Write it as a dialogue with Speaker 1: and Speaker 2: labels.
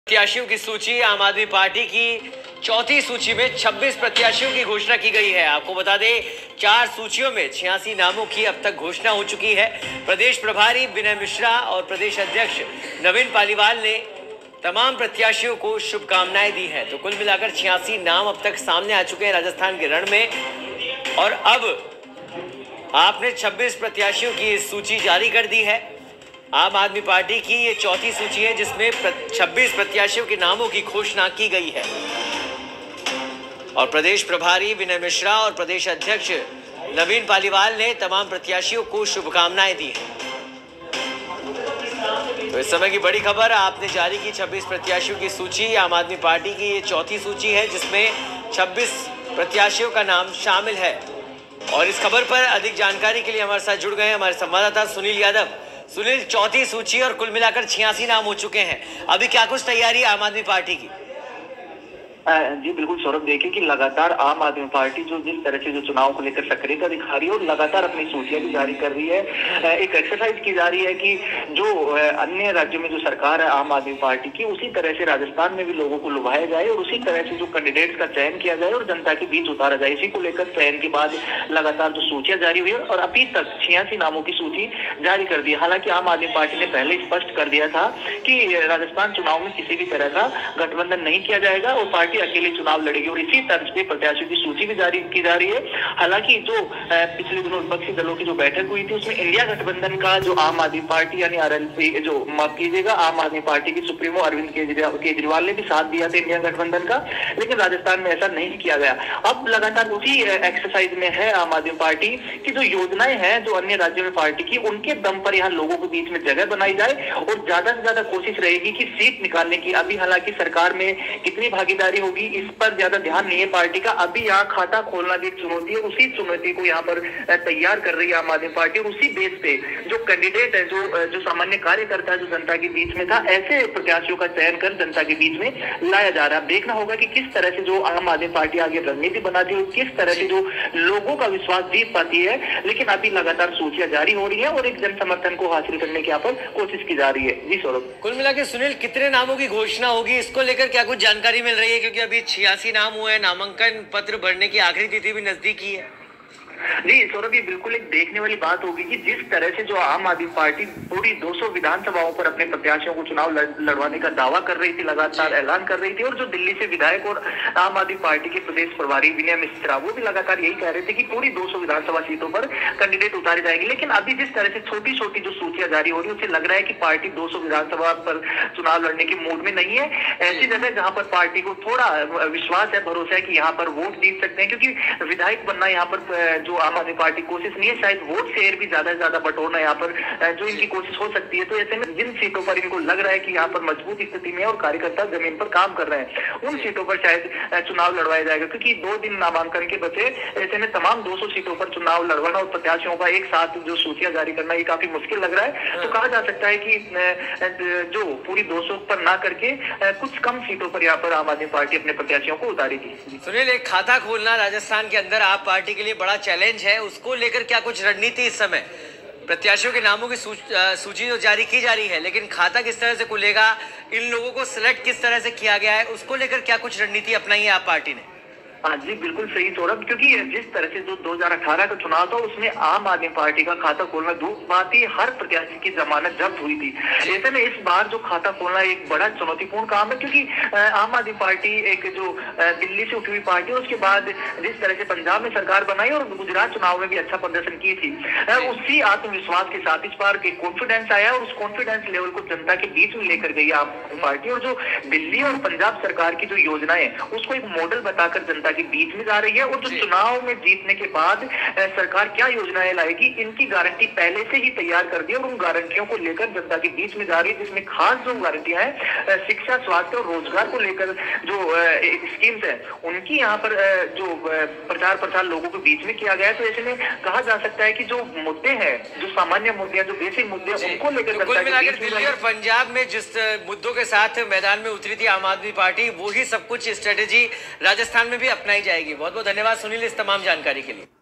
Speaker 1: प्रत्याशियों की सूची आम आदमी पार्टी की चौथी सूची में 26 प्रत्याशियों की घोषणा की गई है। आपको बता दें, 4 सूचियों में 86 नामों की अब तक घोषणा हो चुकी है। प्रदेश प्रभारी विनय मिश्रा और प्रदेश अध्यक्ष नवीन पालीवाल ने तमाम प्रत्याशियों को शुभकामनाएं दी हैं। तो कुल मिलाकर 86 नाम अब तक सामने आ चुके हैं राजस्थान के रण में, और अब आपने 26 प्रत्याशियों की सूची जारी कर दी है। आम आदमी पार्टी की ये चौथी सूची है जिसमें 26 प्रत्याशियों के नामों की घोषणा की गई है, और प्रदेश प्रभारी विनय मिश्रा और प्रदेश अध्यक्ष नवीन पालीवाल ने तमाम प्रत्याशियों को शुभकामनाएं दी हैं। तो इस समय की बड़ी खबर, आपने जारी की 26 प्रत्याशियों की सूची। आम आदमी पार्टी की ये चौथी सूची है जिसमें 26 प्रत्याशियों का नाम शामिल है। और इस खबर पर अधिक जानकारी के लिए हमारे साथ जुड़ गए हमारे संवाददाता सुनील यादव। सुनील, चौथी सूची और कुल मिलाकर 86 नाम हो चुके हैं, अभी क्या कुछ तैयारी है आम आदमी पार्टी की?
Speaker 2: जी बिल्कुल सौरभ, देखिए कि लगातार आम आदमी पार्टी जो जिस तरह से जो चुनाव को लेकर सक्रियता दिखा रही है और लगातार अपनी सूचियां भी जारी कर रही है। एक एक्सरसाइज की जा रही है कि जो अन्य राज्यों में जो सरकार है आम आदमी पार्टी की, उसी तरह से राजस्थान में भी लोगों को लुभाया जाए और उसी तरह से जो कैंडिडेट्स का चयन किया जाए और जनता के बीच उतारा जाए। इसी को लेकर चयन के बाद लगातार जो सूचियां जारी हुई है और अभी तक 86 नामों की सूची जारी कर दी। हालांकि आम आदमी पार्टी ने पहले स्पष्ट कर दिया था कि राजस्थान चुनाव में किसी भी तरह का गठबंधन नहीं किया जाएगा और पार्टी अकेले चुनाव लड़ेगी, और इसी तर्ज पे प्रत्याशियों की सूची भी जारी की जा रही है। हालांकि जो पिछले दिनों विपक्षी दलों की जो बैठक हुई थी उसमें इंडिया गठबंधन का जो आम आदमी पार्टी यानी आरएलपी जो माफ कीजिएगा आम आदमी पार्टी के सुप्रीमो अरविंद केजरीवाल ने भी साथ दिया था इंडिया गठबंधन का, लेकिन राजस्थान में ऐसा नहीं किया गया। अब लगातार उसी एक्सरसाइज में है आम आदमी पार्टी की जो योजनाएं हैं जो अन्य राज्यों में पार्टी की, उनके दम पर यहाँ लोगों के बीच में जगह बनाई जाए और ज्यादा से ज्यादा कोशिश रहेगी कि सीट निकालने की। अभी हालांकि सरकार में कितनी भागीदारी होगी इस पर ज्यादा ध्यान नहीं है पार्टी का। अभी यहाँ खाता खोलना भी एक चुनौती है, उसी चुनौती को यहाँ पर तैयार कर रही है आम आदमी पार्टी, और उसी बेस पे जो कैंडिडेट है जो सामान्य कार्यकर्ता है जो जनता के बीच में था, ऐसे प्रत्याशियों का चयन कर जनता के बीच में लाया जा रहा है। देखना होगा कि किस तरह से जो आम आदमी पार्टी आगे रणनीति बनाती है, किस तरह से जो लोगों का विश्वास जीत पाती है। लेकिन अभी लगातार सूचियां जारी हो रही है और एक जन समर्थन को हासिल करने की यहाँ पर कोशिश की जा रही है। जी सौरभ,
Speaker 1: कुल मिलाकर सुनील, कितने नामों की घोषणा होगी, इसको लेकर क्या कुछ जानकारी मिल रही है? क्योंकि अभी 86 नाम हुए हैं, नामांकन पत्र भरने की आखिरी तिथि भी नजदीकी है।
Speaker 2: जी सौरभ, ये बिल्कुल एक देखने वाली बात होगी कि जिस तरह से जो आम आदमी पार्टी पूरी 200 विधानसभाओं पर अपने प्रत्याशियों को चुनाव लड़वाने का दावा कर रही थी, लगातार ऐलान कर रही थी, और जो दिल्ली से विधायक और आम आदमी पार्टी के प्रदेश प्रभारी विनय मिश्रा वो भी लगातार यही कह रहे थे कि पूरी 200 विधानसभा सीटों पर कैंडिडेट उतारे जाएंगे। लेकिन अभी जिस तरह से छोटी छोटी जो सूचियां जारी हो रही है उससे लग रहा है कि पार्टी 200 विधानसभा पर चुनाव लड़ने के मूड में नहीं है। ऐसी जगह जहां पर पार्टी को थोड़ा विश्वास है, भरोसा है कि यहाँ पर वोट जीत सकते हैं, क्योंकि विधायक बनना यहाँ पर जो आम आदमी पार्टी कोशिश नहीं है, शायद वोट शेयर भी ज्यादा से ज्यादा बटोरना यहाँ पर जो इनकी कोशिश हो सकती है। तो ऐसे में जिन सीटों पर इनको लग रहा है कि यहाँ पर मजबूत स्थिति में और कार्यकर्ता जमीन पर काम कर रहे हैं, उन सीटों पर शायद चुनाव लड़वाया जाएगा, क्योंकि 2 दिन नामांकन के बचे। ऐसे में तमाम 200 सीटों पर चुनाव लड़वाना और प्रत्याशियों का एक साथ जो सूचियां जारी करना ये काफी मुश्किल लग रहा है। तो कहा जा सकता है कि जो पूरी 200 पर ना करके कुछ कम सीटों पर यहाँ पर आम आदमी पार्टी अपने प्रत्याशियों को उतारेगी।
Speaker 1: सुनील, एक खाता खोलना राजस्थान के अंदर आप पार्टी के लिए बड़ा चैलेंज है, उसको लेकर क्या कुछ रणनीति इस समय? प्रत्याशियों के नामों की सूची तो जारी की जा रही है, लेकिन खाता किस तरह से खुलेगा, इन लोगों को सिलेक्ट किस तरह से किया गया है, उसको लेकर क्या कुछ रणनीति अपनाई है आप पार्टी ने?
Speaker 2: हाँ जी बिल्कुल सही सौरभ, क्योंकि जिस तरह से जो 2018 का चुनाव था उसमें आम आदमी पार्टी का खाता खोलना दूर बात ही, हर प्रत्याशी की जमानत जब्त हुई थी। ऐसे में इस बार जो खाता खोलना एक बड़ा चुनौतीपूर्ण काम है, क्योंकि आम आदमी पार्टी एक जो दिल्ली से उठी हुई पार्टी है, उसके बाद जिस तरह से पंजाब में सरकार बनाई और गुजरात चुनाव में भी अच्छा प्रदर्शन की थी, उसी आत्मविश्वास के साथ इस बार एक कॉन्फिडेंस आया और उस कॉन्फिडेंस लेवल को जनता के बीच में लेकर गई आम आदमी पार्टी, और जो दिल्ली और पंजाब सरकार की जो योजनाएं उसको एक मॉडल बताकर जनता के बीच में जा रही है। और जो चुनाव में जीतने के बाद सरकार क्या योजनाएं लाएगी, इनकी गारंटी पहले से ही तैयार कर दी और उन गारंटियों को लेकर जनता के बीच में जा रही है, जिसमें खास जो गारंटियां हैं शिक्षा, स्वास्थ्य और रोजगार को लेकर जो स्कीम्स है उनकी यहाँ पर जो प्रचार लोगों के बीच में किया गया है। तो ऐसे में कहा जा सकता है कि जो मुद्दे हैं, जो सामान्य मुद्दे, जो बेसिक मुद्दे, उनको लेकर
Speaker 1: दिल्ली और पंजाब में जिस मुद्दों के साथ मैदान में उतरी थी आम आदमी पार्टी, वही सब कुछ स्ट्रेटेजी राजस्थान में भी अपनाई जाएगी। बहुत बहुत धन्यवाद सुनील इस तमाम जानकारी के लिए।